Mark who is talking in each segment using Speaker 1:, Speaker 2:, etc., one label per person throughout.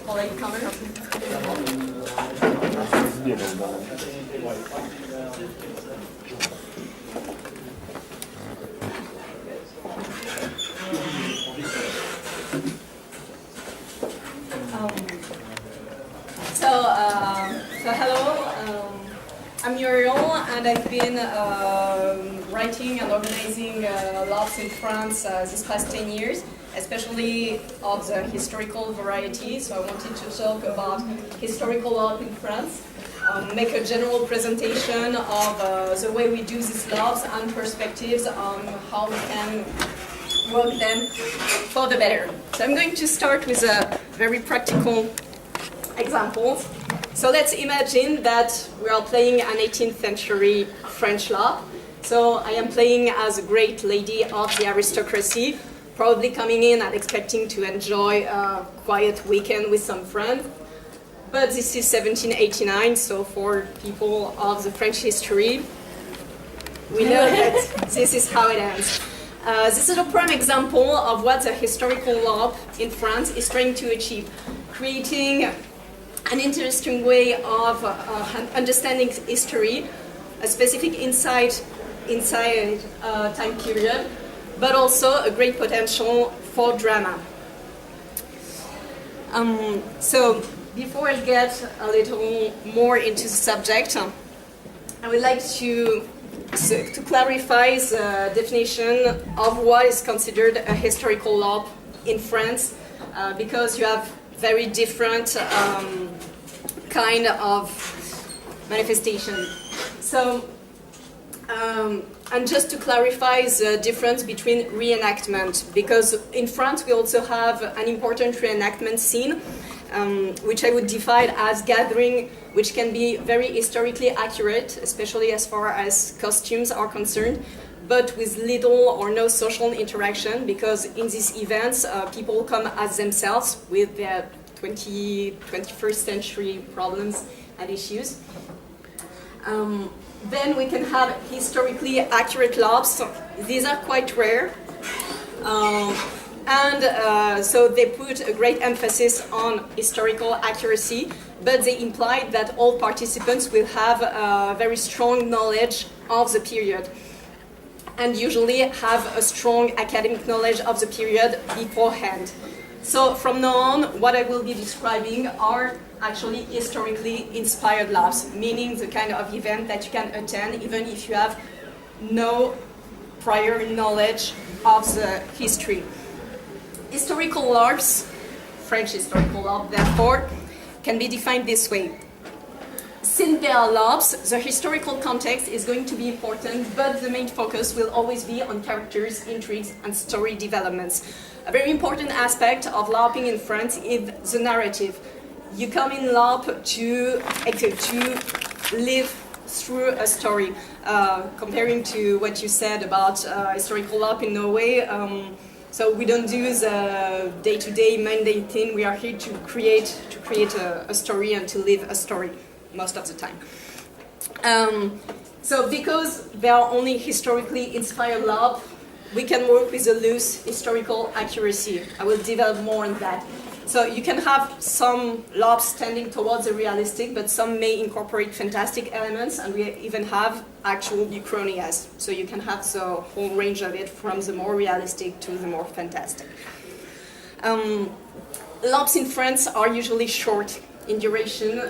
Speaker 1: Alright, camera. So hello, I'm Muriel, and I've been writing and organizing LARPs in France this past 10 years, especially of the historical variety. So I wanted to talk about historical LARP in France, make a general presentation of the way we do these LARPs and perspectives on how we can work them for the better. So I'm going to start with a very practical example. So let's imagine that we are playing an 18th century French LARP. So I am playing as a great lady of the aristocracy, probably coming in and expecting to enjoy a quiet weekend with some friends. But this is 1789, so for people of the French history, we know that this is how it ends. This is a prime example of what the historical LARP in France is trying to achieve, creating an interesting way of understanding history, a specific insight inside time period, but also a great potential for drama. So before I get a little more into the subject, I would like to clarify the definition of what is considered a historical LARP in France, because you have very different kind of manifestation. So, and just to clarify the difference between reenactment, because in France we also have an important reenactment scene, which I would define as gathering, which can be very historically accurate, especially as far as costumes are concerned, but with little or no social interaction, because in these events people come as themselves with their 21st century problems and issues. Then we can have historically accurate LARPs. These are quite rare. So they put a great emphasis on historical accuracy, but they imply that all participants will have a very strong knowledge of the period, and usually have a strong academic knowledge of the period beforehand. So from now on, what I will be describing are actually historically inspired LARPs, meaning the kind of event that you can attend even if you have no prior knowledge of the history. Historical LARPs, French historical LARP therefore, can be defined this way. Since they are LARPs, the historical context is going to be important, but the main focus will always be on characters, intrigues, and story developments. A very important aspect of LARPing in France is the narrative. You come in LARP to live through a story. Comparing to what you said about historical LARP in Norway, so we don't do the day-to-day mundane thing. We are here to create a story and to live a story most of the time. So because they are only historically inspired LARP, we can work with a loose historical accuracy. I will develop more on that. So you can have some LARPs tending towards the realistic, but some may incorporate fantastic elements, and we even have actual uchronias. So you can have the whole range of it, from the more realistic to the more fantastic. LARPs in France are usually short in duration,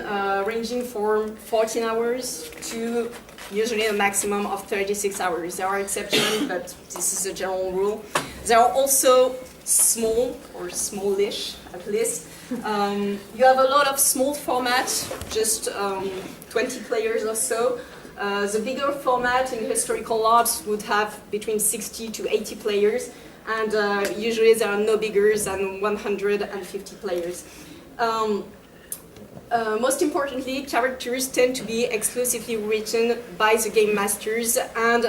Speaker 1: ranging from 14 hours to usually a maximum of 36 hours. There are exceptions, but this is a general rule. There are also small, or smallish at least. You have a lot of small format, just 20 players or so. The bigger format in historical LARPs would have between 60 to 80 players, and usually there are no bigger than 150 players. Most importantly, characters tend to be exclusively written by the game masters, and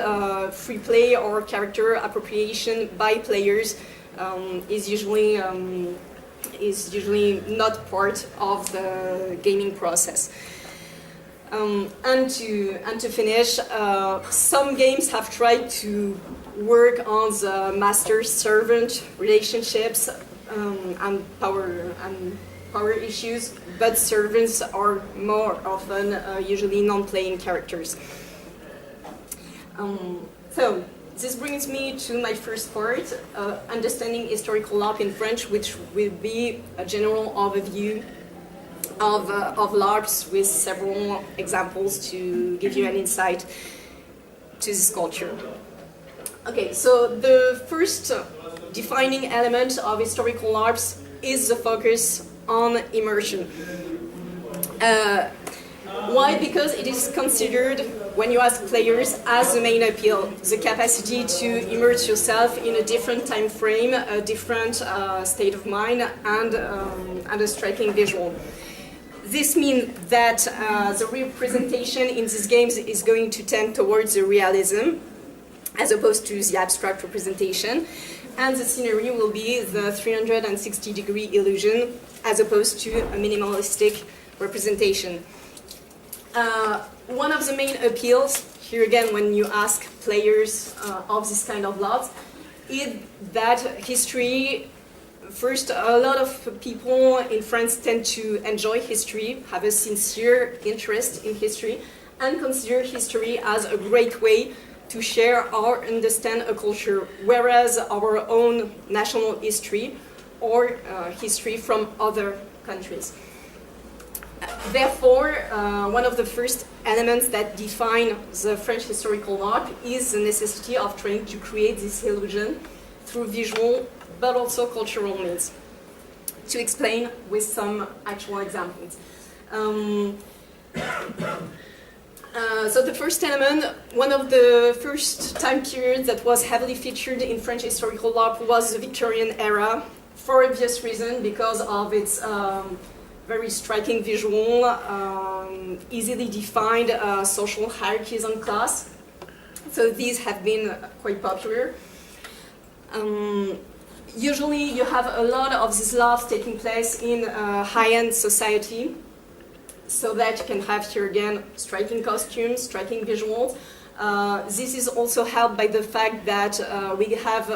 Speaker 1: free play or character appropriation by players is usually not part of the gaming process. And to finish, some games have tried to work on the master-servant relationships and power and power issues, but servants are more often usually non-playing characters. So this brings me to my first part, understanding historical LARP in French, which will be a general overview of LARPs with several examples to give you an insight to this culture. Okay, so the first defining element of historical LARPs is the focus on immersion. Why? Because it is considered, when you ask players, as the main appeal, the capacity to immerse yourself in a different time frame, a different state of mind, and a striking visual. This means that the representation in these games is going to tend towards the realism, as opposed to the abstract representation, and the scenery will be the 360-degree illusion, as opposed to a minimalistic representation. One of the main appeals, here again when you ask players of this kind of LARPs, is that history, first, a lot of people in France tend to enjoy history, have a sincere interest in history, and consider history as a great way to share or understand a culture, whereas our own national history or history from other countries. Therefore, one of the first elements that define the French historical LARP is the necessity of trying to create this illusion through visual but also cultural means. To explain with some actual examples. So the first element, one of the first time periods that was heavily featured in French historical LARP was the Victorian era, for obvious reason, because of its very striking visual, easily defined social hierarchies and class. So these have been quite popular. Usually you have a lot of these LARPs taking place in high-end society, so that you can have here again striking costumes, striking visuals. This is also helped by the fact that we have,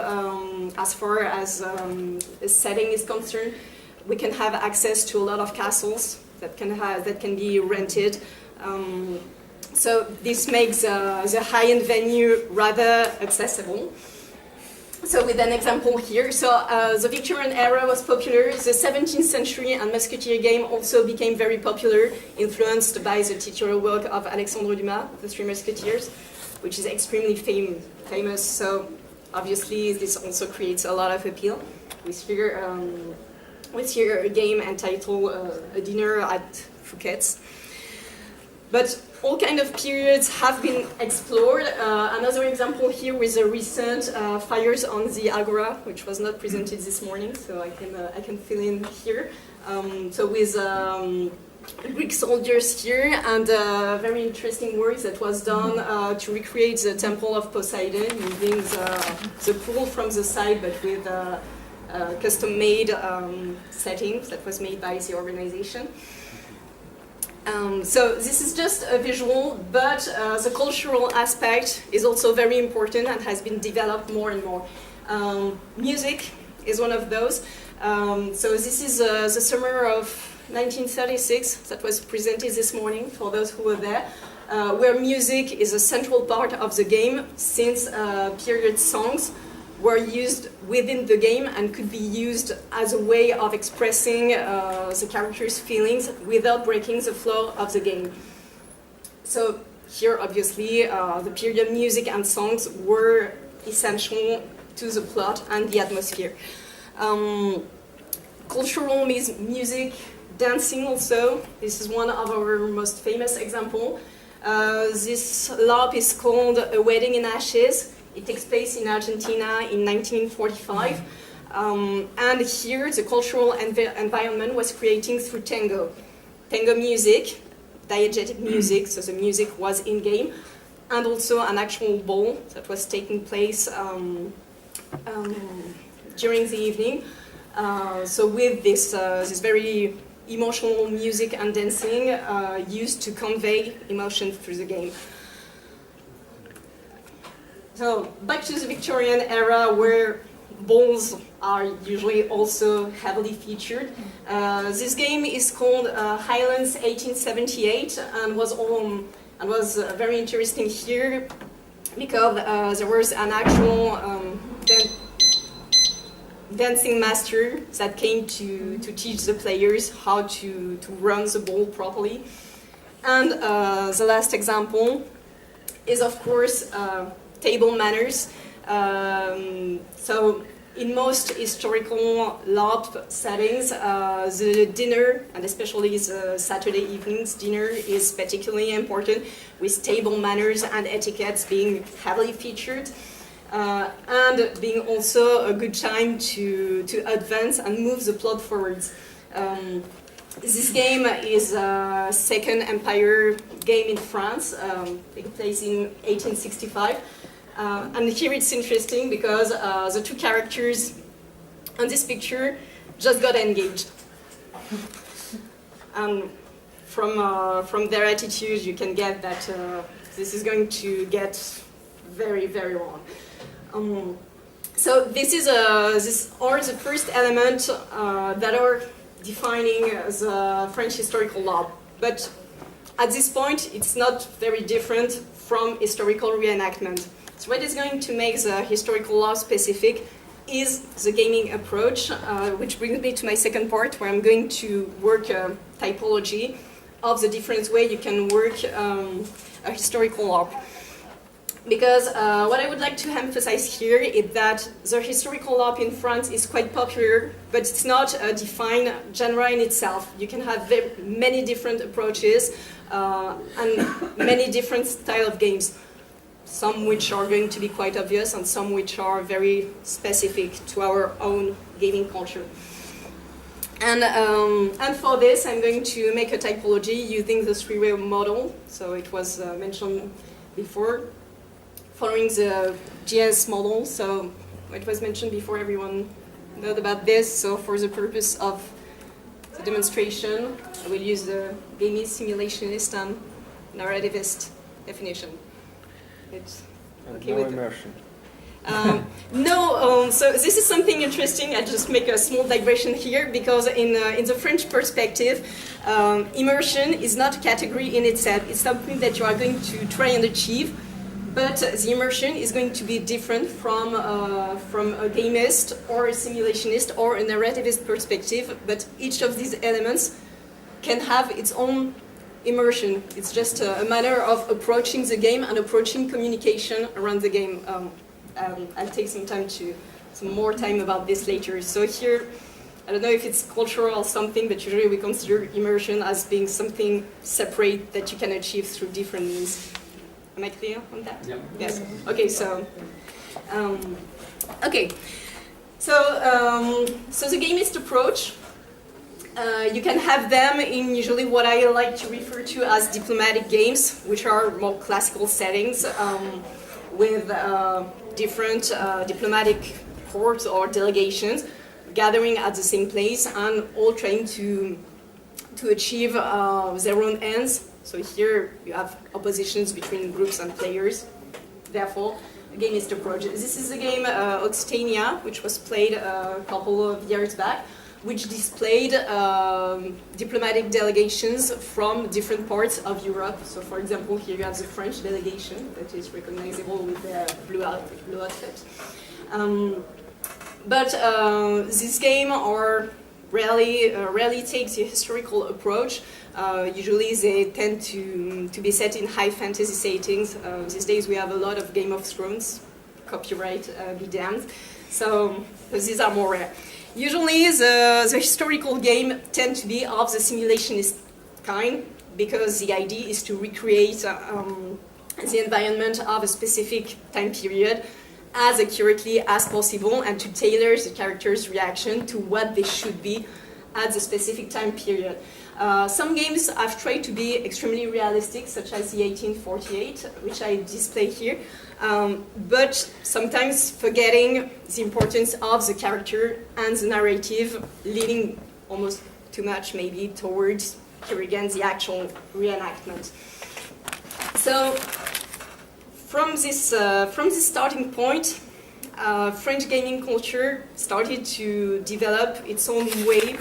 Speaker 1: as far as the setting is concerned, we can have access to a lot of castles that can be rented. So this makes the high-end venue rather accessible. So with an example here, so the Victorian era was popular, the 17th century and musketeer game also became very popular, influenced by the titular work of Alexandre Dumas, The Three Musketeers, which is extremely famous, so obviously this also creates a lot of appeal. With here a game entitled A Dinner at Fouquet's. But all kind of periods have been explored. Another example here with the recent fires on the Agora, which was not presented this morning, so I can fill in here. So with Greek soldiers here, and very interesting work that was done to recreate the temple of Poseidon using the pool from the side, but with custom-made settings that was made by the organization. So this is just a visual, but the cultural aspect is also very important and has been developed more and more. Music is one of those. So this is the summer of 1936 that was presented this morning for those who were there, where music is a central part of the game, since period songs were used within the game and could be used as a way of expressing the character's feelings without breaking the flow of the game. So here, obviously, the period music and songs were essential to the plot and the atmosphere. Cultural music, dancing also. This is one of our most famous examples. This LARP is called A Wedding in Ashes. It takes place in Argentina in 1945, and here the cultural environment was creating through tango. Tango music, diegetic music, so the music was in-game, and also an actual ball that was taking place during the evening. So with this very emotional music and dancing used to convey emotion through the game. So back to the Victorian era, where balls are usually also heavily featured. This game is called Highlands 1878 and was very interesting here because there was an actual dancing master that came to teach the players how to run the ball properly. And the last example is, of course, table manners. So in most historical LARP settings, the dinner, and especially the Saturday evening's dinner, is particularly important, with table manners and etiquettes being heavily featured, and being also a good time to advance and move the plot forwards. This game is a Second Empire game in France, taking place in 1865. And here it's interesting because the two characters on this picture just got engaged. And from their attitude, you can get that this is going to get very, very wrong. So these are the first elements that are defining the French historical law. But at this point, it's not very different from historical reenactment. So what is going to make the historical law specific is the gaming approach, which brings me to my second part, where I'm going to work a typology of the different way you can work a historical law. Because what I would like to emphasize here is that the historical LARP in France is quite popular, but it's not a defined genre in itself. You can have many different approaches and many different style of games. Some which are going to be quite obvious and some which are very specific to our own gaming culture. And for this, I'm going to make a typology using the three-way model. So it was mentioned before, following the GNiales model. So it was mentioned before, everyone knows about this. So for the purpose of the demonstration, I will use the gamist, simulationist, and narrativist definition. It's okay with
Speaker 2: immersion.
Speaker 1: So this is something interesting. I just make a small digression here because in the French perspective, immersion is not a category in itself. It's something that you are going to try and achieve, but the immersion is going to be different from a gamist or a simulationist or a narrativist perspective. But each of these elements can have its own immersion. It's just a manner of approaching the game and approaching communication around the game. I'll take some more time about this later. So here, I don't know if it's cultural or something, but usually we consider immersion as being something separate that you can achieve through different means. Am I clear on that?
Speaker 2: Yeah.
Speaker 1: Yes. Okay. So, So the gamist approach. You can have them in usually what I like to refer to as diplomatic games, which are more classical settings with different diplomatic corps or delegations gathering at the same place and all trying to achieve their own ends. So here you have oppositions between groups and players. Therefore, a gamist approach. This is the game Occitania, which was played a couple of years back, which displayed diplomatic delegations from different parts of Europe. So for example, here you have the French delegation that is recognizable with their blue outfit. But this game rarely takes the historical approach. Usually they tend to be set in high fantasy settings. These days we have a lot of Game of Thrones, copyright be damned. So these are more rare. Usually the historical game tend to be of the simulationist kind because the idea is to recreate the environment of a specific time period as accurately as possible and to tailor the character's reaction to what they should be at the specific time period. Some games have tried to be extremely realistic, such as the 1848, which I display here, but sometimes forgetting the importance of the character and the narrative, leading almost too much maybe towards, here again, the actual reenactment. So from this starting point, French gaming culture started to develop its own way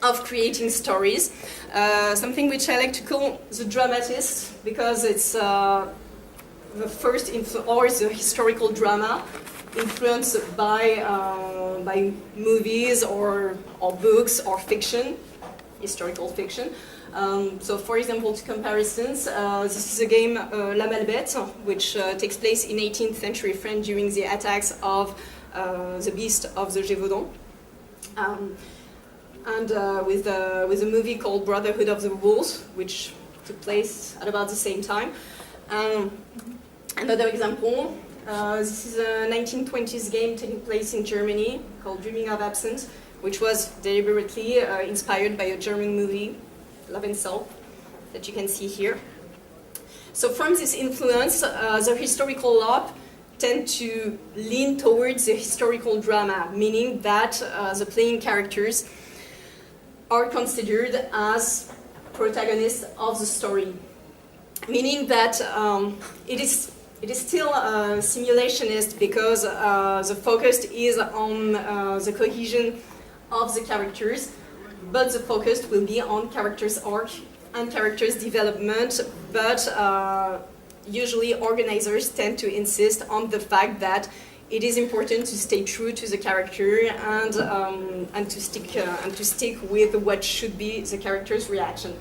Speaker 1: of creating stories, something which I like to call the dramatist, because it's the first or the historical drama influenced by movies or books or fiction, historical fiction. So, for example, to comparisons, this is a game La Malbête, which takes place in 18th century France during the attacks of the Beast of the Gévaudan. And with a movie called Brotherhood of the Wolves, which took place at about the same time. Another example, this is a 1920s game taking place in Germany called Dreaming of Absence, which was deliberately inspired by a German movie, Love and Soul, that you can see here. So from this influence, the historical LARP tend to lean towards the historical drama, meaning that the playing characters are considered as protagonists of the story, meaning that it is still simulationist because the focus is on the cohesion of the characters, but the focus will be on characters' arc and characters' development, but usually organizers tend to insist on the fact that it is important to stay true to the character and to stick with what should be the character's reaction.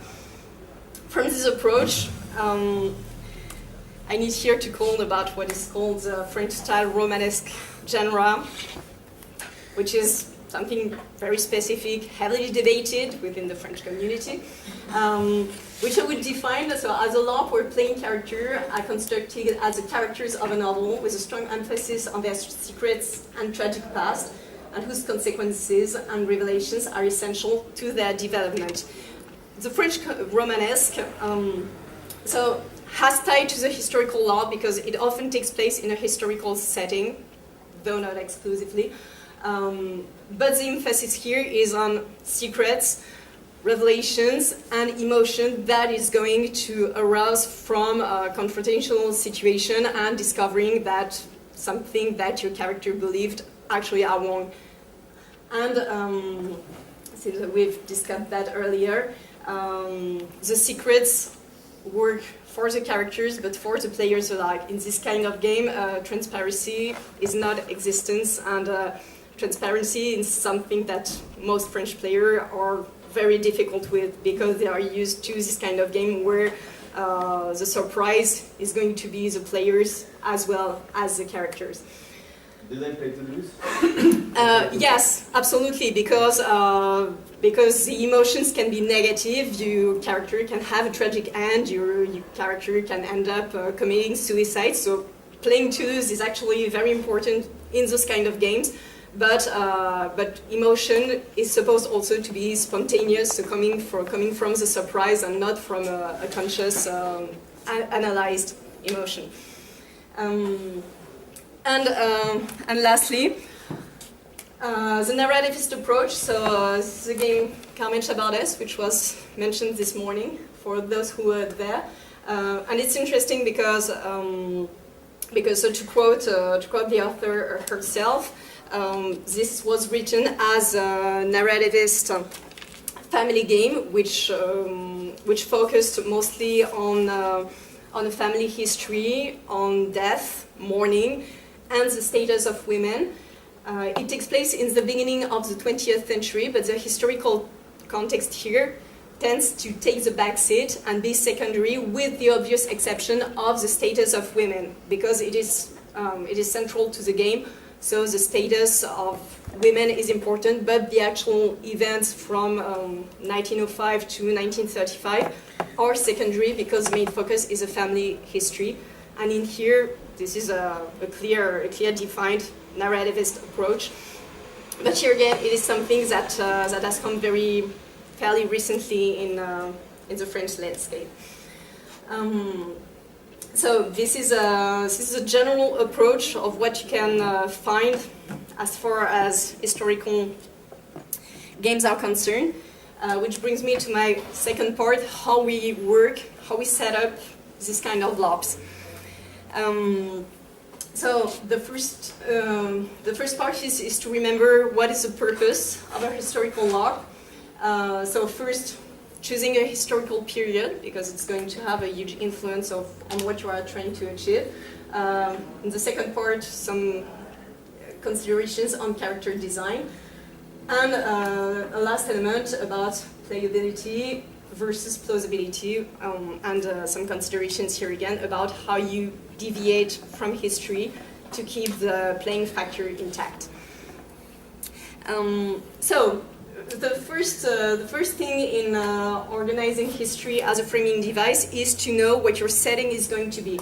Speaker 1: From this approach, I need here to call about what is called the French-style Romanesque genre, which is something very specific, heavily debated within the French community, which I would define as a LARP where playing character are constructed as the characters of a novel with a strong emphasis on their secrets and tragic past, and whose consequences and revelations are essential to their development. The French Romanesque has tied to the historical LARP because it often takes place in a historical setting, though not exclusively. But the emphasis here is on secrets, revelations, and emotion that is going to arouse from a confrontational situation and discovering that something that your character believed actually are wrong. And since we've discussed that earlier, the secrets work for the characters, but for the players alike. In this kind of game, transparency is not existence, and transparency is something that most French players are very difficult with because they are used to this kind of game where the surprise is going to be the players as well as the characters.
Speaker 2: Do they play to lose?
Speaker 1: Yes, absolutely, because the emotions can be negative. Your character can have a tragic end. Your character can end up committing suicide. So playing to lose is actually very important in those kind of games. But emotion is supposed also to be spontaneous, so coming from the surprise and not from a conscious, analyzed emotion. And lastly, the narrativist approach. So this is a game Carmen Chabardes, which was mentioned this morning for those who were there, and it's interesting because so to quote the author herself. This was written as a narrativist family game, which focused mostly on a family history, on death, mourning, and the status of women. It takes place in the beginning of the 20th century, but the historical context here tends to take the back seat and be secondary, with the obvious exception of the status of women, because it is central to the game. So the status of women is important, but the actual events from 1905 to 1935 are secondary because the main focus is a family history. And in here, this is a clear defined narrativist approach. But here again, it is something that has come fairly recently in the French landscape. So this is a general approach of what you can find as far as historical games are concerned, which brings me to my second part: how we work, how we set up this kind of LARPs. So the first part is to remember what is the purpose of a historical LARP. So first, choosing a historical period, because it's going to have a huge influence on what you are trying to achieve. In the second part, some considerations on character design. And a last element about playability versus plausibility, and some considerations here again about how you deviate from history to keep the playing factor intact. So the first thing in organizing history as a framing device is to know what your setting is going to be.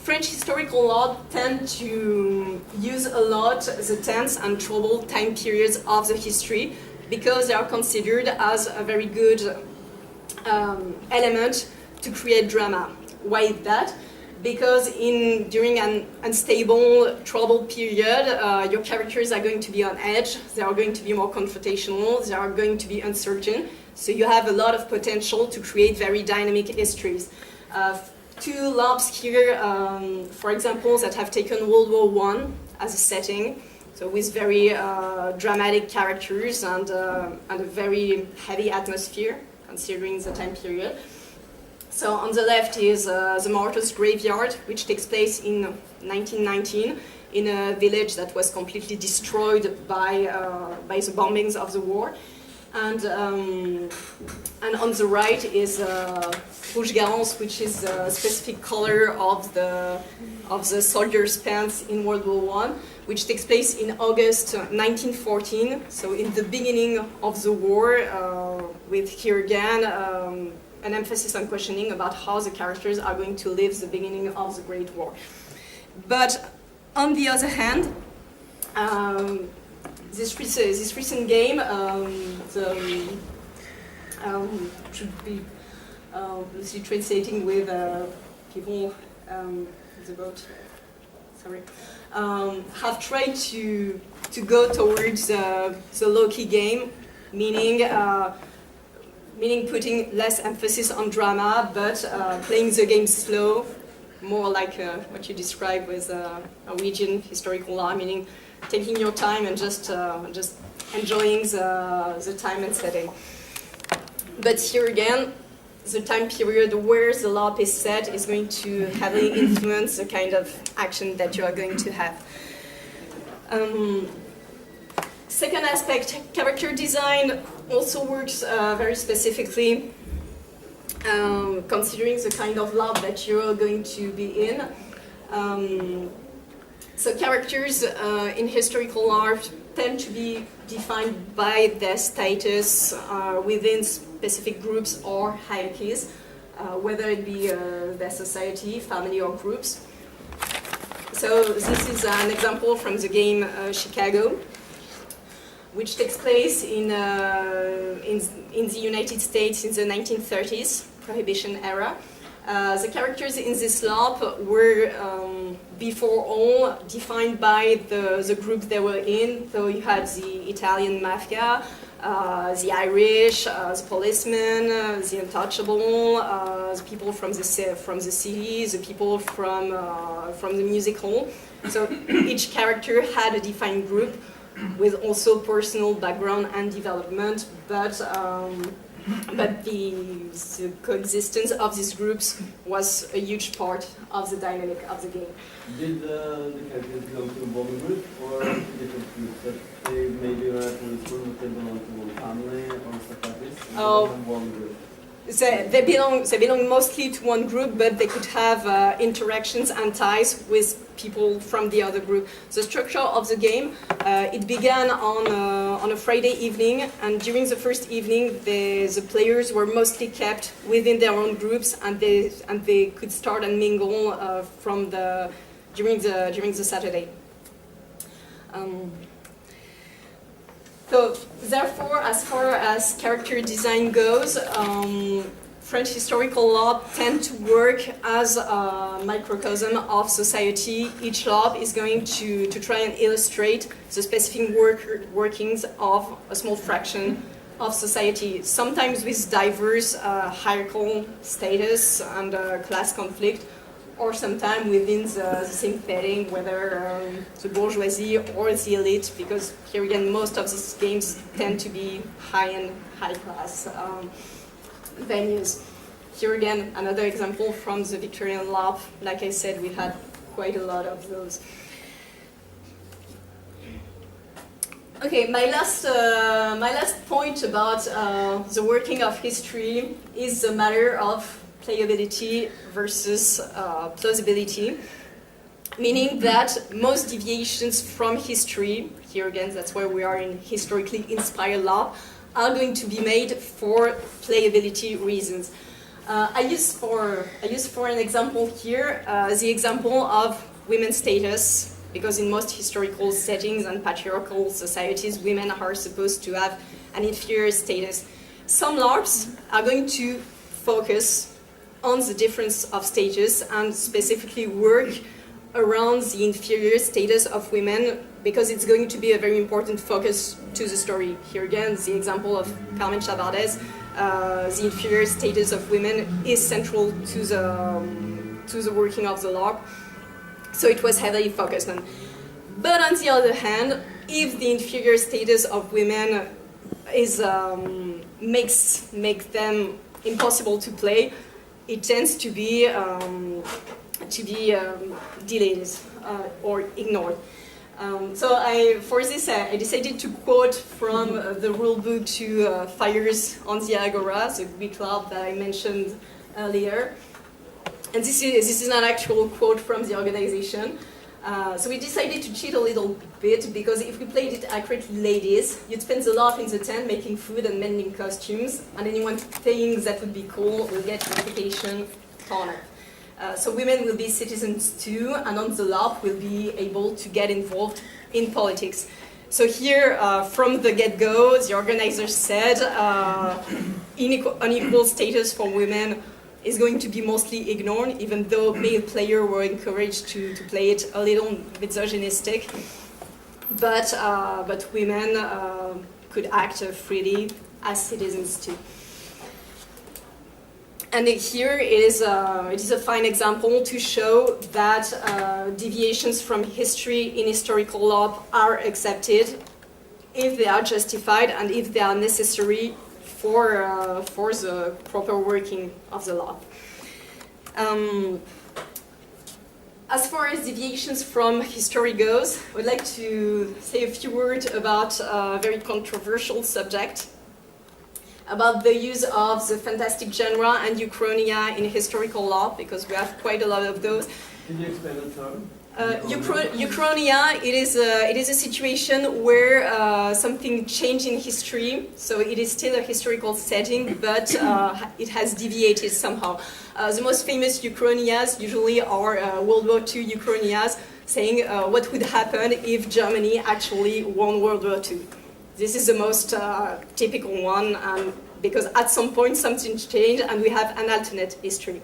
Speaker 1: French historical LARP tend to use a lot the tense and troubled time periods of the history because they are considered as a very good element to create drama. Why is that? Because during an unstable, troubled period, your characters are going to be on edge, they are going to be more confrontational, they are going to be uncertain, so you have a lot of potential to create very dynamic histories. Two LARPs here, for example, that have taken World War I as a setting, so with very dramatic characters and a very heavy atmosphere, considering the time period. So on the left is the Martyrs' Graveyard, which takes place in 1919 in a village that was completely destroyed by the bombings of the war. And on the right is Rouge Galance, which is a specific color of the soldiers' pants in World War I, which takes place in August 1914, so in the beginning of the war, with here again an emphasis on questioning about how the characters are going to live the beginning of the Great War. But on the other hand, this recent game should be loosely translating with people the boat. Sorry, have tried to go towards the low-key game, meaning putting less emphasis on drama, but playing the game slow, more like what you described with Norwegian historical law, meaning taking your time and just enjoying the time and setting. But here again, the time period where the LARP is set is going to heavily influence the kind of action that you are going to have. Second aspect, character design also works very specifically, considering the kind of LARP that you're going to be in. So characters in historical LARP tend to be defined by their status within specific groups or hierarchies, whether it be their society, family, or groups. So this is an example from the game Chicago, which takes place in the United States in the 1930s, Prohibition era. The characters in this LARP were, before all, defined by the group they were in. So you had the Italian mafia, the Irish, the policemen, the untouchable, the people from the city, the people from the music hall. So each character had a defined group with also personal background and development, but the coexistence of these groups was a huge part of the dynamic of the game.
Speaker 2: Did the characters belong to one group or different groups? That they maybe were at policemen, but they belong to one family or stuff like this?
Speaker 1: Oh.
Speaker 2: One group.
Speaker 1: They belong mostly to one group, but they could have interactions and ties with people from the other group. The structure of the game, it began on a Friday evening, and during the first evening, the players were mostly kept within their own groups, and they could start and mingle during the Saturday. So, therefore, as far as character design goes, French historical LARP tend to work as a microcosm of society. Each LARP is going to try and illustrate the specific workings of a small fraction of society, sometimes with diverse hierarchical status and class conflict, or sometimes within the same setting, whether the bourgeoisie or the elite, because here again, most of these games tend to be high-end, high-class venues. Here again, another example from the Victorian LARP. Like I said, we had quite a lot of those. Okay, my last point about the working of history is the matter of playability versus plausibility, meaning that most deviations from history, here again, that's where we are in historically inspired LARP, are going to be made for playability reasons. I use for an example here the example of women's status, because in most historical settings and patriarchal societies, women are supposed to have an inferior status. Some LARPs are going to focus on the difference of stages and specifically work around the inferior status of women, because it's going to be a very important focus to the story. Here again, the example of Carmen Chavardez, the inferior status of women is central to the working of the LARP. So it was heavily focused on. But on the other hand, if the inferior status of women is makes them impossible to play, it tends to be delayed or ignored. For this, I decided to quote from the rule book to Fires on the Agora, the Greek LARP that I mentioned earlier. And this is an actual quote from the organization. So we decided to cheat a little bit, because if we played it accurately, ladies, you'd spend the LARP in the tent making food and mending costumes, and anyone saying that would be cool will get reputation honor. So women will be citizens too, and on the LARP will be able to get involved in politics. So here, from the get-go, the organizers said unequal status for women is going to be mostly ignored, even though male players were encouraged to play it a little misogynistic. But women could act freely as citizens too. And here it is a fine example to show that deviations from history in historical LARP are accepted if they are justified and if they are necessary for the proper working of the LARP. As far as deviations from history goes, I would like to say a few words about a very controversial subject, about the use of the fantastic genre and uchronia in historical LARP, because we have quite a lot of those.
Speaker 2: Can you explain the term?
Speaker 1: Uchronia, it is a situation where something changed in history, so it is still a historical setting, but it has deviated somehow. The most famous uchronias usually are World War II uchronias, saying what would happen if Germany actually won World War II. This is the most typical one, because at some point something changed and we have an alternate history.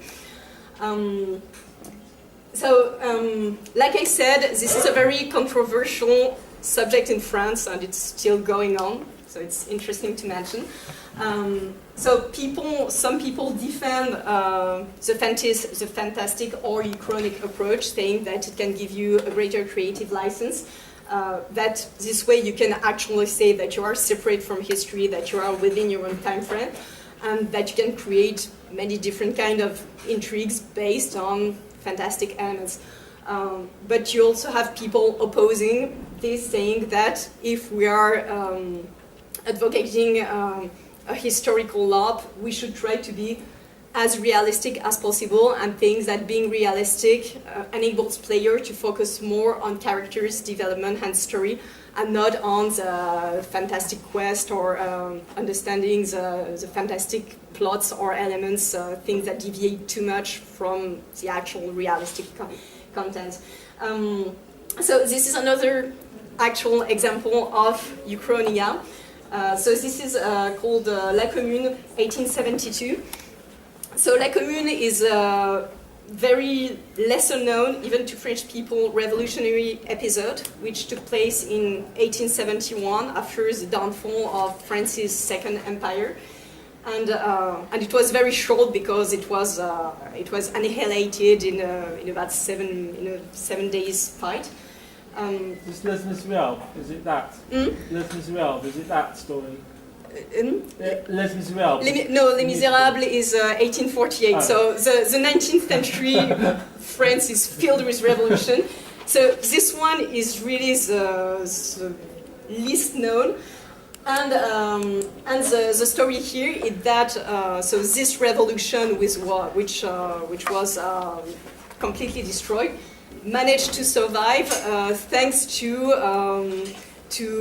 Speaker 1: Like I said, this is a very controversial subject in France, and it's still going on, so it's interesting to mention. Some people defend the fantastic or uchronic approach, saying that it can give you a greater creative license, that this way you can actually say that you are separate from history, that you are within your own time frame, and that you can create many different kind of intrigues based on fantastic elements. But you also have people opposing this, saying that if we are advocating a historical LARP, we should try to be as realistic as possible, and think that being realistic enables player to focus more on characters, development and story, and not on the fantastic quest or understanding the fantastic plots or elements, things that deviate too much from the actual realistic content. So this is another actual example of uchronia. So this is called La Commune 1872. So La Commune is a very lesser known, even to French people, revolutionary episode which took place in 1871 after the downfall of France's Second Empire. and it was very short because it was annihilated in about 7 days fight.
Speaker 3: This Les Miserables, is it that? Les Miserables, is it that story? Les Miserables.
Speaker 1: No, Les Miserables is 1848. So the 19th century France is filled with revolution. So this one is really the least known. And the story here is that so this revolution which was completely destroyed managed to survive thanks to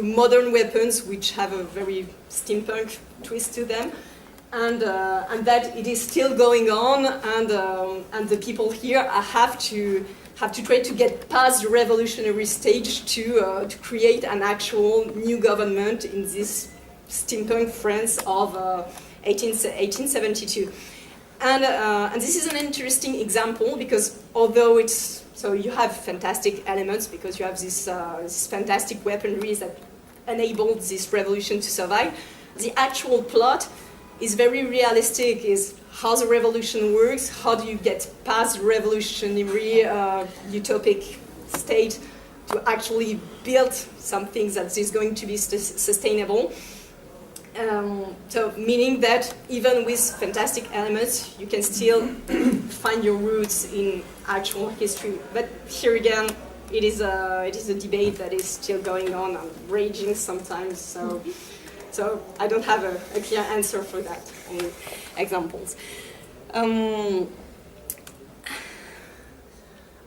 Speaker 1: modern weapons which have a very steampunk twist to them, and that it is still going on, and the people here have to try to get past the revolutionary stage to create an actual new government in this steampunk France of 1872. And this is an interesting example because although it's, so you have fantastic elements because you have this fantastic weaponry that enabled this revolution to survive, the actual plot is very realistic, is how the revolution works, how do you get past the revolutionary utopic state to actually build something that is going to be sustainable. So meaning that even with fantastic elements, you can still find your roots in actual history. But here again, it is a debate that is still going on and raging sometimes. So I don't have a clear answer for that. Only examples.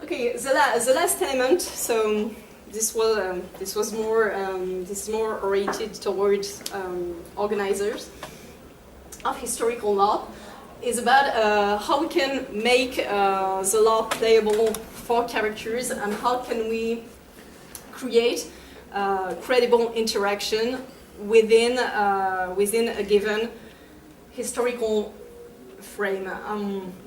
Speaker 1: Okay, the last element. So this was more oriented towards organizers of historical LARP. Is about how we can make the LARP playable for characters and how can we create credible interaction within a given historical frame.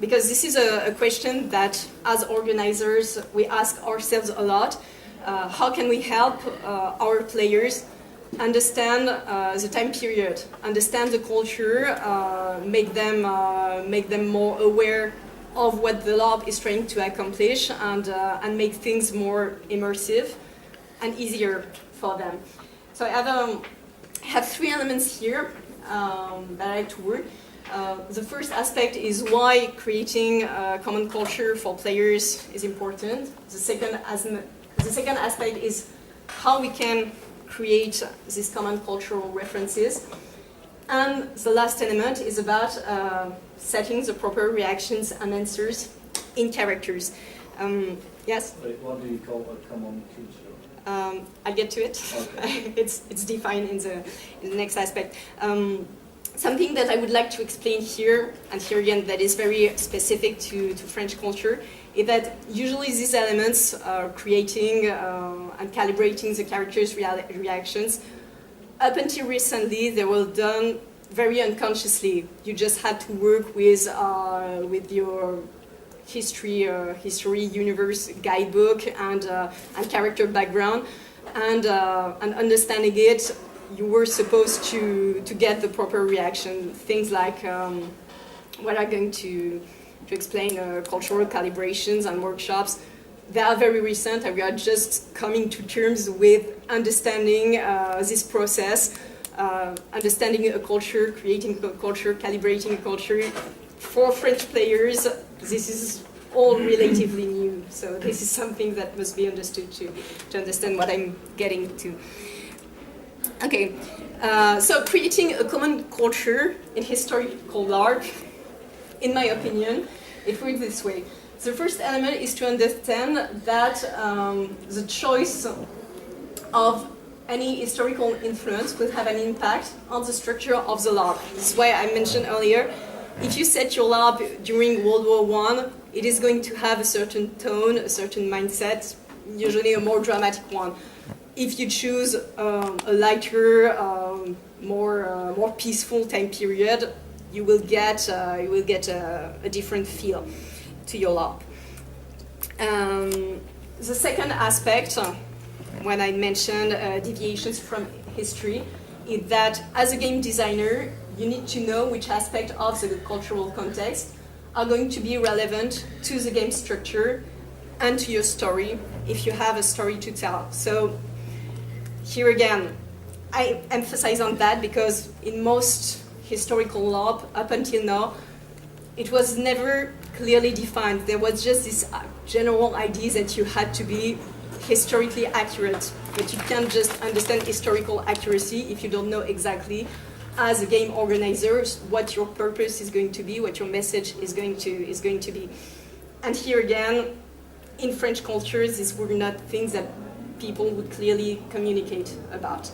Speaker 1: Because this is a question that as organizers we ask ourselves a lot. How can we help our players understand the time period, understand the culture, make them more aware of what the LARP is trying to accomplish, and make things more immersive and easier for them. So I have three elements here that I like to work. The first aspect is why creating a common culture for players is important. The second aspect is how we can create these common cultural references. And the last element is about setting the proper reactions and answers in characters. Yes?
Speaker 3: Wait, what do you call a common culture?
Speaker 1: I'll get to it. Okay. It's defined in the next aspect. Something that I would like to explain here, and here again that is very specific to French culture, is that usually these elements are creating and calibrating the characters' reactions. Up until recently, they were done very unconsciously. You just had to work with your history universe guidebook and character background, and understanding it. You were supposed to get the proper reaction. Things like what I'm going to explain, cultural calibrations and workshops. They are very recent, and we are just coming to terms with understanding this process, understanding a culture, creating a culture, calibrating a culture. For French players, this is all relatively new. So this is something that must be understood to understand what I'm getting to. Okay, so creating a common culture in historical LARP, in my opinion, it works this way. The first element is to understand that the choice of any historical influence will have an impact on the structure of the LARP. This is why I mentioned earlier, if you set your LARP during World War I, it is going to have a certain tone, a certain mindset, usually a more dramatic one. If you choose a lighter, more peaceful time period, you will get a different feel to your LARP. The second aspect, when I mentioned deviations from history, is that as a game designer, you need to know which aspect of the cultural context are going to be relevant to the game structure and to your story, if you have a story to tell. So here again, I emphasize on that because in most historical LARP, up until now, it was never clearly defined. There was just this general idea that you had to be historically accurate, but you can't just understand historical accuracy if you don't know exactly, as a game organizer, what your purpose is going to be, what your message is going to be. And here again, in French cultures, these were not things that people would clearly communicate about.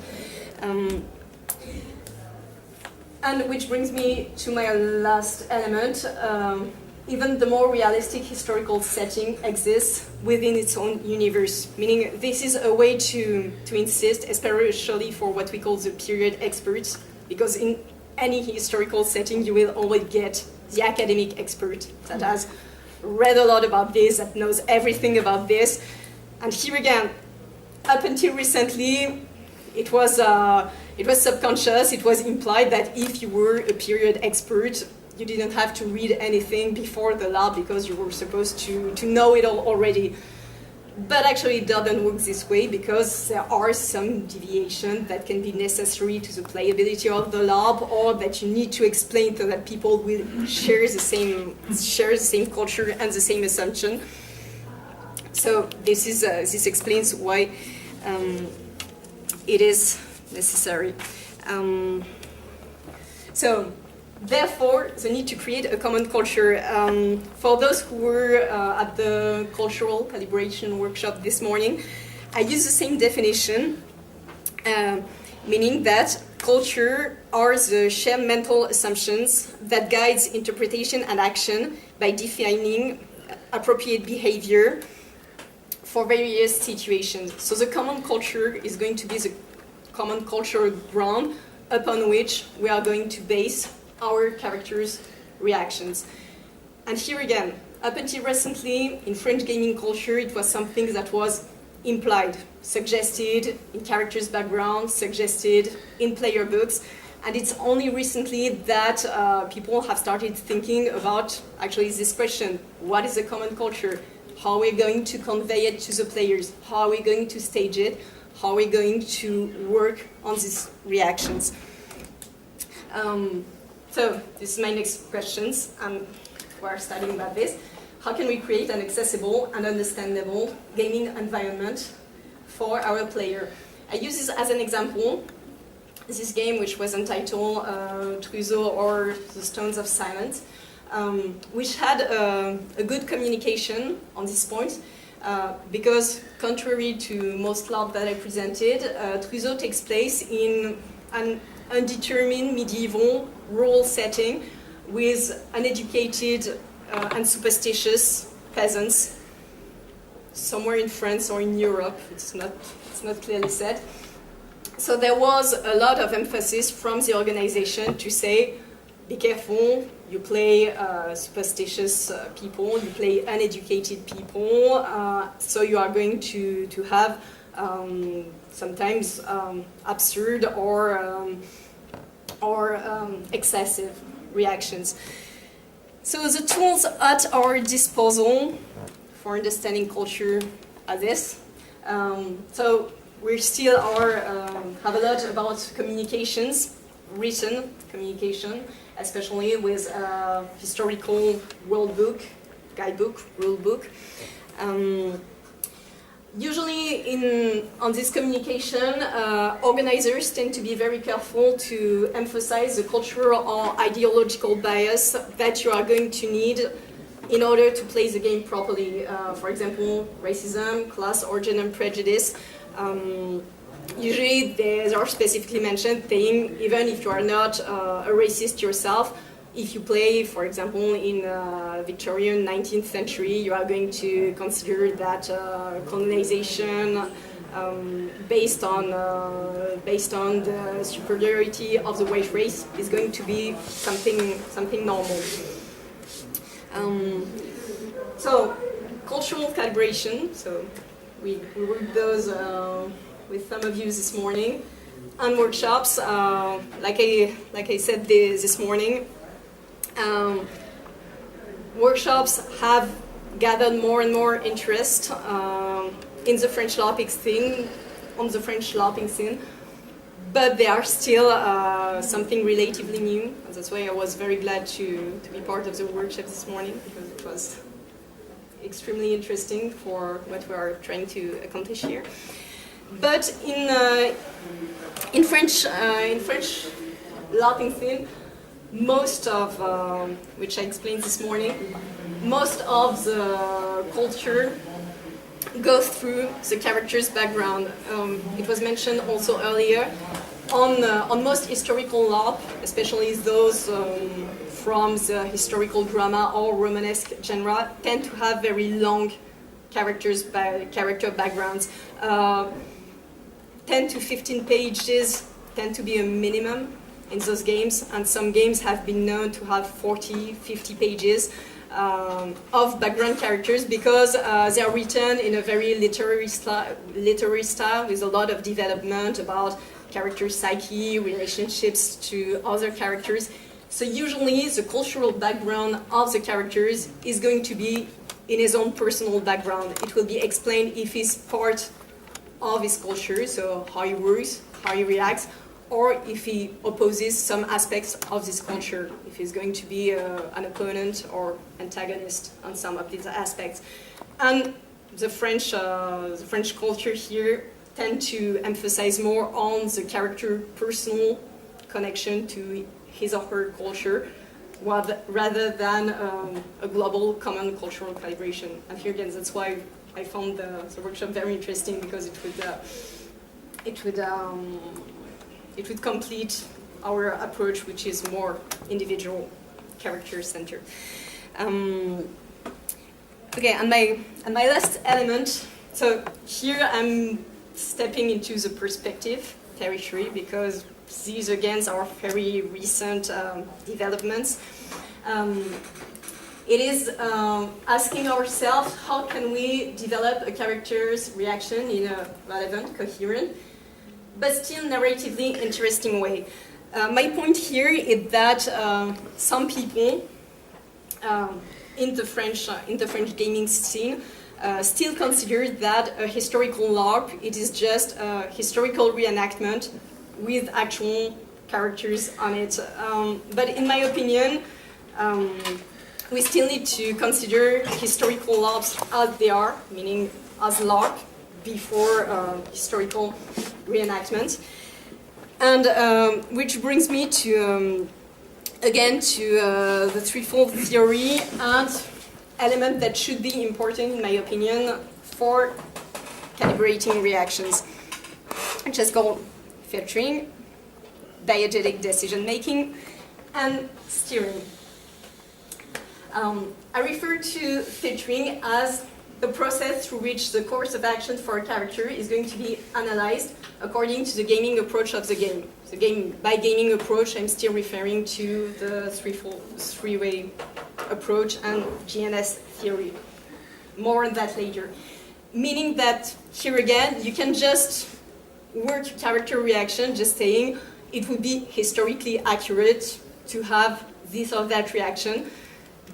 Speaker 1: And which brings me to my last element. Even the more realistic historical setting exists within its own universe, meaning this is a way to insist, especially for what we call the period experts, because in any historical setting you will always get the academic expert that has read a lot about this, that knows everything about this. And here again, up until recently, it was subconscious, it was implied that if you were a period expert, you didn't have to read anything before the lab because you were supposed to know it all already. But actually it doesn't work this way because there are some deviations that can be necessary to the playability of the lab, or that you need to explain so that people will share the same culture and the same assumption. So this explains why it is necessary. Therefore, the need to create a common culture. For those who were at the cultural calibration workshop this morning, I use the same definition, meaning that culture are the shared mental assumptions that guides interpretation and action by defining appropriate behavior for various situations. So the common culture is going to be the common cultural ground upon which we are going to base our characters' reactions. And here again, up until recently, in French gaming culture, it was something that was implied, suggested in characters' background, suggested in player books, and it's only recently that people have started thinking about actually this question: what is a common culture? How are we going to convey it to the players? How are we going to stage it? How are we going to work on these reactions? So this is my next questions, and we're studying about this. How can we create an accessible and understandable gaming environment for our player? I use this as an example. This game, which was entitled Trousseau or The Stones of Silence, which had a good communication on this point, because contrary to most LARP that I presented, Trousseau takes place in an undetermined medieval rural setting with uneducated and superstitious peasants somewhere in France or in Europe. It's not clearly said. So there was a lot of emphasis from the organization to say, be careful, you play superstitious people, you play uneducated people, so you are going to have sometimes absurd or excessive reactions. So the tools at our disposal for understanding culture are this. So we still have a lot about communications, written communication, especially with historical world book, guidebook, rule book. Usually on this communication, organizers tend to be very careful to emphasize the cultural or ideological bias that you are going to need in order to play the game properly. For example, racism, class or gender prejudice. Usually these are specifically mentioned, saying even if you are not a racist yourself, if you play, for example, in Victorian 19th century, you are going to consider that colonization based on the superiority of the white race is going to be something normal. So cultural calibration. So we worked those with some of you this morning. and workshops, like I said this morning, workshops have gathered more and more interest in the French LARPing scene, but they are still something relatively new. And that's why I was very glad to be part of the workshop this morning, because it was extremely interesting for what we are trying to accomplish here. But in French LARPing scene, most of, which I explained this morning, most of the culture goes through the character's background. It was mentioned also earlier, on most historical LARP, especially those from the historical drama or Romanesque genre, tend to have very long character backgrounds. 10 to 15 pages tend to be a minimum in those games, and some games have been known to have 40, 50 pages of background characters, because they are written in a very literary style with a lot of development about character psyche, relationships to other characters. So usually the cultural background of the characters is going to be in his own personal background. It will be explained if he's part of his culture, so how he works, how he reacts, or if he opposes some aspects of this culture, if he's going to be an opponent or antagonist on some of these aspects. And the French culture here tend to emphasize more on the character personal connection to his or her culture, rather than a global common cultural calibration. And here again, that's why I found the workshop very interesting, because it would complete our approach, which is more individual character centered. Okay, and my last element. So here I'm stepping into the perspective territory, because these again are very recent developments. It is asking ourselves, how can we develop a character's reaction in a relevant, coherent, but still narratively interesting way. My point here is that some people in the French gaming scene still consider that a historical LARP, it is just a historical reenactment with actual characters on it. But in my opinion, we still need to consider historical LARPs as they are, meaning as LARP before historical reenactment. And which brings me to, again, to the threefold theory and element that should be important, in my opinion, for calibrating reactions, which is called filtering, diegetic decision-making, and steering. I refer to filtering as the process through which the course of action for a character is going to be analyzed according to the gaming approach of the game. So by gaming approach, I'm still referring to the three-way approach and GNiales theory. More on that later. Meaning that here again, you can just work character reaction, just saying it would be historically accurate to have this or that reaction,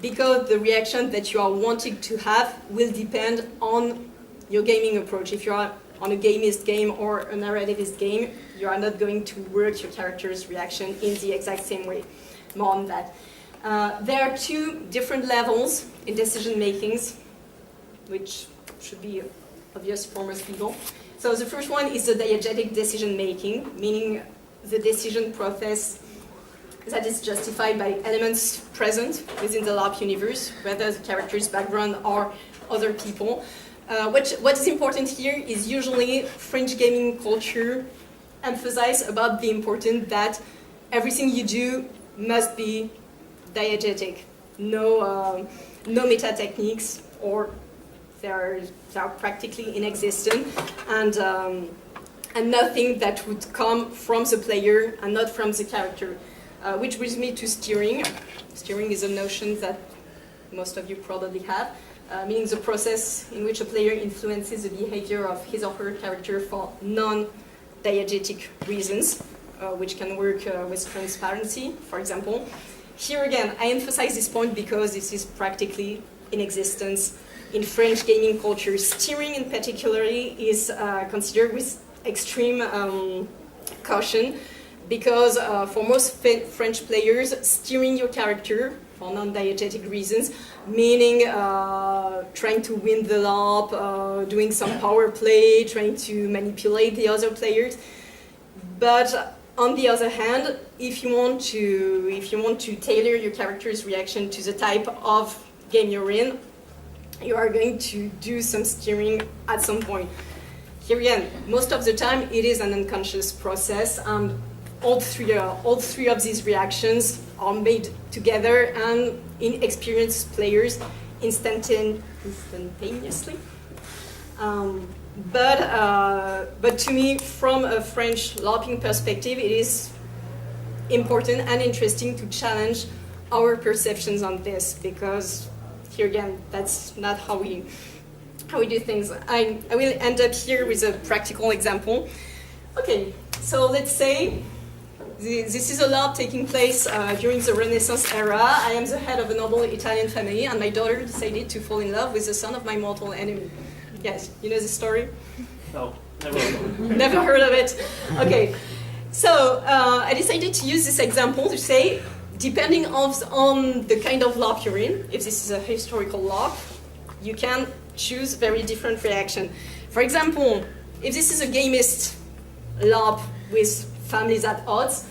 Speaker 1: because the reaction that you are wanting to have will depend on your gaming approach. If you are on a gamist game or a narrativist game, you are not going to work your character's reaction in the exact same way. More on that. There are two different levels in decision makings, which should be obvious for most people. So the first one is the diegetic decision making, meaning the decision process that is justified by elements present within the LARP universe, whether the character's background or other people. What is important here is usually French gaming culture emphasize about the importance that everything you do must be diegetic. No meta techniques, or they are practically inexistent, and nothing that would come from the player and not from the character. Which brings me to steering. Steering is a notion that most of you probably have, meaning the process in which a player influences the behavior of his or her character for non-diegetic reasons, which can work with transparency, for example. Here again, I emphasize this point because this is practically in existence in French gaming culture. Steering in particular is considered with extreme caution, because for most French players, steering your character for non-diegetic reasons, meaning trying to win the LARP, doing some power play, trying to manipulate the other players. But on the other hand, if you want to tailor your character's reaction to the type of game you're in, you are going to do some steering at some point. Here again, most of the time it is an unconscious process, and all three of these reactions are made together and in experienced players instantaneously. But to me, from a French LARPing perspective, it is important and interesting to challenge our perceptions on this, because here again, that's not how we do things. I will end up here with a practical example. Okay, so let's say this is a LARP taking place during the Renaissance era. I am the head of a noble Italian family, and my daughter decided to fall in love with the son of my mortal enemy. Yes, you know the story?
Speaker 3: No, never heard of it.
Speaker 1: Never heard of it? Okay, so I decided to use this example to say, depending on the kind of LARP you're in, if this is a historical LARP, you can choose very different reaction. For example, if this is a gamist LARP with families at odds,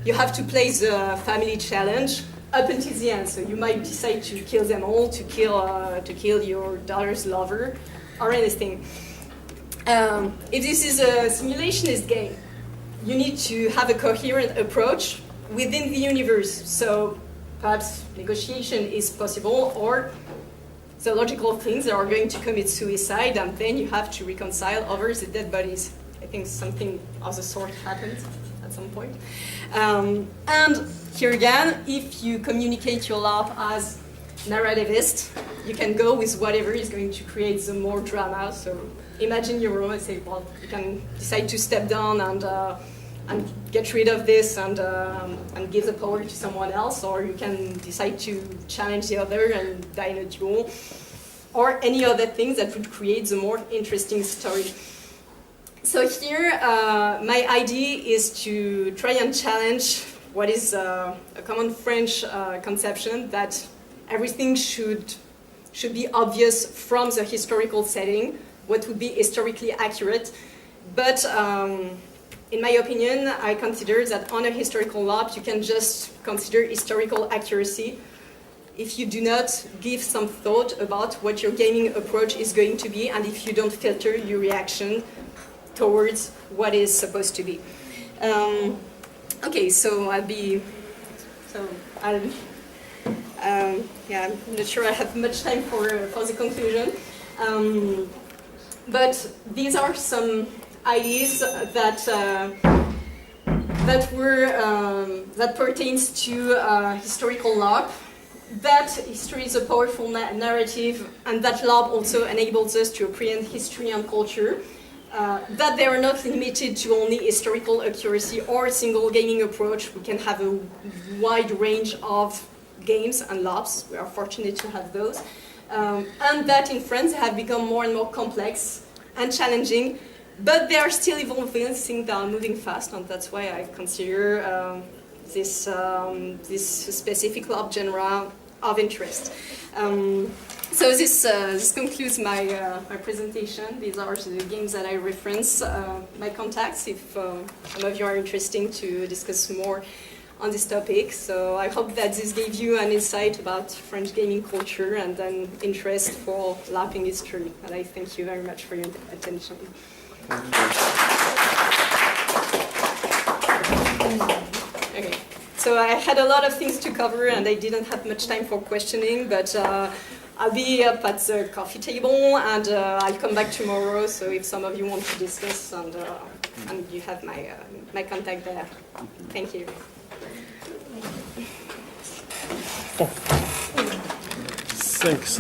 Speaker 1: you have to play the family challenge up until the end. So you might decide to kill them all, to kill your daughter's lover, or anything. If this is a simulationist game, you need to have a coherent approach within the universe. So perhaps negotiation is possible, or the logical things that are going to commit suicide, and then you have to reconcile over the dead bodies. I think something of the sort happened at some point. And here again, if you communicate your LARP as narrativist, you can go with whatever is going to create the more drama. So imagine your role and say, well, you can decide to step down and get rid of this and give the power to someone else, or you can decide to challenge the other and die in a duel, or any other things that would create the more interesting story. So here, my idea is to try and challenge what is a common French conception that everything should be obvious from the historical setting, what would be historically accurate. But in my opinion, I consider that on a historical LARP, you can just consider historical accuracy if you do not give some thought about what your gaming approach is going to be, and if you don't filter your reaction towards what is supposed to be. Okay, so yeah, I'm not sure I have much time for the conclusion. But these are some ideas that pertains to historical LARP. That history is a powerful narrative, and that LARP also enables us to apprehend history and culture. That they are not limited to only historical accuracy or a single gaming approach. We can have a wide range of games and LARPs. We are fortunate to have those. And that in France they have become more and more complex and challenging, but they are still evolving, things that are moving fast, and that's why I consider this specific LARP genre of interest. So this concludes my presentation. These are the games that I reference. My contacts, if some of you are interested to discuss more on this topic. So I hope that this gave you an insight about French gaming culture and an interest for LARPing history. And I thank you very much for your attention. Okay. So I had a lot of things to cover and I didn't have much time for questioning, but I'll be up at the coffee table and I'll come back tomorrow, so if some of you want to discuss, and you have my contact there. Thank you.
Speaker 3: Thanks.